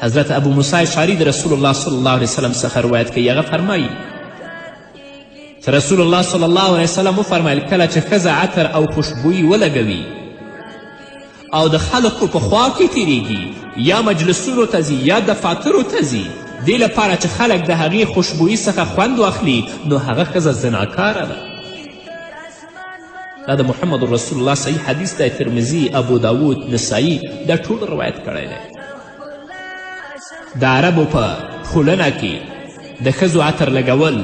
حضرت ابو موسی اشعري د رسول الله صلی الله علیه وسلم څخه روایت کوي. هغه فرمایي چې رسول الله صلی الله علیه وسلم وفرمیل کله چې ښځه عطر او خوشبویي ولګوي او د خلقو په خوا کې تیریږي یا مجلسونو ته ځي یا دفاترو ته ځي دې لپاره چې خلک د هغې خوشبویي څخه خوند واخلي نو هغه ښځه زناکاره ده. دا د محمد رسول الله صحیح حدیث دی. ترمذي، ابو داود، نسایی دا ټول روایت کړی دی. د عربو په ټولنه کې د ښځو عطر لګول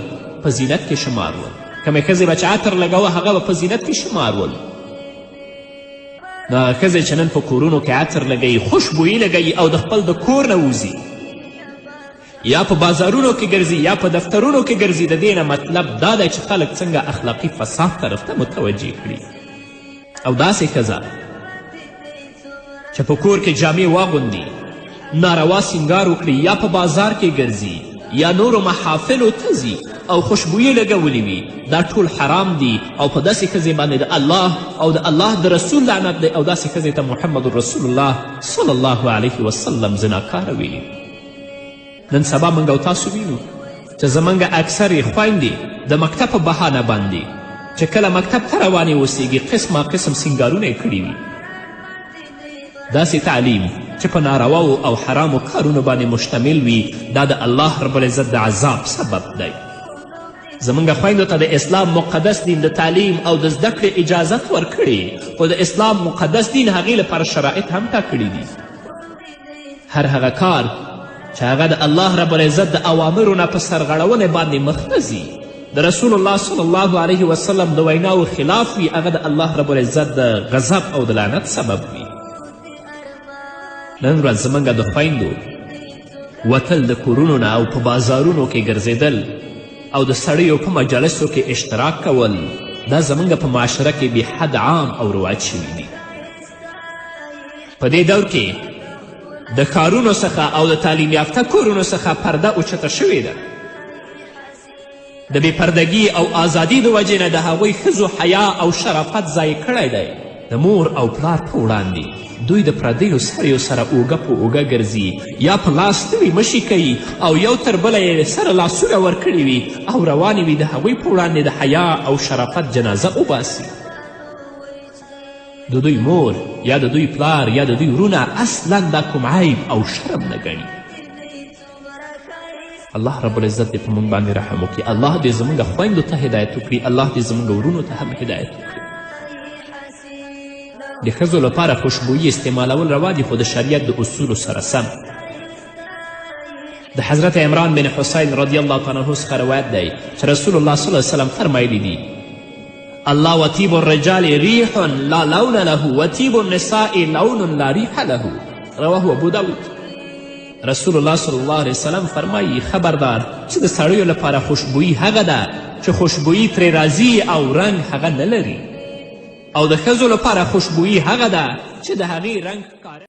په زینت کې شمار ول. کمې ښځې به چې عطر لګوه هغه به په زینت کې شمار ول. نو هغه ښځې چې نن په کورونو کې عطر لګوي، خوشبویي لګوي او د خپل د کور نه وځي یا په بازارونو کې ګرځي یا په دفترونو کې ګرځي، د دې نه مطلب دا دی چې خلک څنګه اخلاقي فساد طرف ته متوجه کړي. او داسې ښځه چې په کور کې جامې واغوندي، ناروا سینګار وکړي یا په بازار کې ګرځي یا نورو محافلو ته ځي او خوشبویي لګولې وي، دا ټول حرام دي او په داسې ښځې باندې د الله او د الله د رسول لعنت دی او داسې ښځې ته محمد رسول الله صلی الله علیه وسلم زناکاره ویلي. نن سبا موږ او تاسو وینو چې زموږ اکثرې خویندې د مکتب په بهانه باندې چې کله مکتب ته روانې اوسیږي قسمه قسم سینګارونه یې کړي وي. داسې تعلیم چې په نارواو او حرامو کارونو باندې مشتمل وي دا د الله رب العزت د عذاب سبب دی. زموږ خویندو ته د اسلام مقدس دین د تعلیم او د زده کړې اجازت ورکړي، خو د اسلام مقدس دین هغې لپاره شرایط هم ټاکلي دي. هر هغه کار چې هغه د الله رب العزت د اوامرو نه په سرغړونې باندې مخ ته ځي، د رسول الله صلی الله علیه وسلم د ویناو خلاف وي، هغه د الله رب العزت د غضب او د لعنت سبب وي. نن ورځ زموږ د خویندو وتل د کورونو نه او په بازارونو کې ګرځېدل او د سړیو په مجالسو کې اشتراک کول دا زموږ په معاشره کې بې حد عام او رواج شوي دي. په دې دور کې د ښارونو څخه او د تعلیم یافته کورونو څخه پرده اوچته شوې ده. د بې پردګي او ازادي د وجې نه د هغوی ښځو حیا او شرافت ضایع کړی دی. د مور او پلار په وړاندې دوی د پردیو سړیو سره اوږه په اوږه ګرځي یا په لاس نوي مشي کوي او یو تر بله یې سره لاسونه ورکړي وي او روانې وي د هغوی په وړاندې د حیا او شرافت جنازه وباسي. د دوی مور یا د دوی پلار یا د دوی ورونه اصلا دا کوم عیب او شرم نه ګڼي. الله رب العزت دې په موږ باندې رحم وکړي. الله دې زموږ خویندو ته هدایت وکړي. الله دې زموږ ورونو ته هم هدایت وکړي. د ښځو لپاره خوشبویي استعمالول روا دي، خو د شریعت د اصولو سره سم. د حضرت عمران بن حسین رضی الله تعالی عنه څخه روایت دی چې رسول الله صلی الله علیه وسلم فرمایلی دي الله وطیب الرجال ریح لا لون له وطیب النساء لون لا ریح له، رواه ابو داود. رسول الله صلی الله علیه وسلم فرمایي خبردار چې د سړیو لپاره خوشبویي هغه ده چې خوشبویي ترې راځي او رنګ هغه نه لري، او د ښځو لپاره خوشبویي هغه ده چې د هغې رنګ ښکاره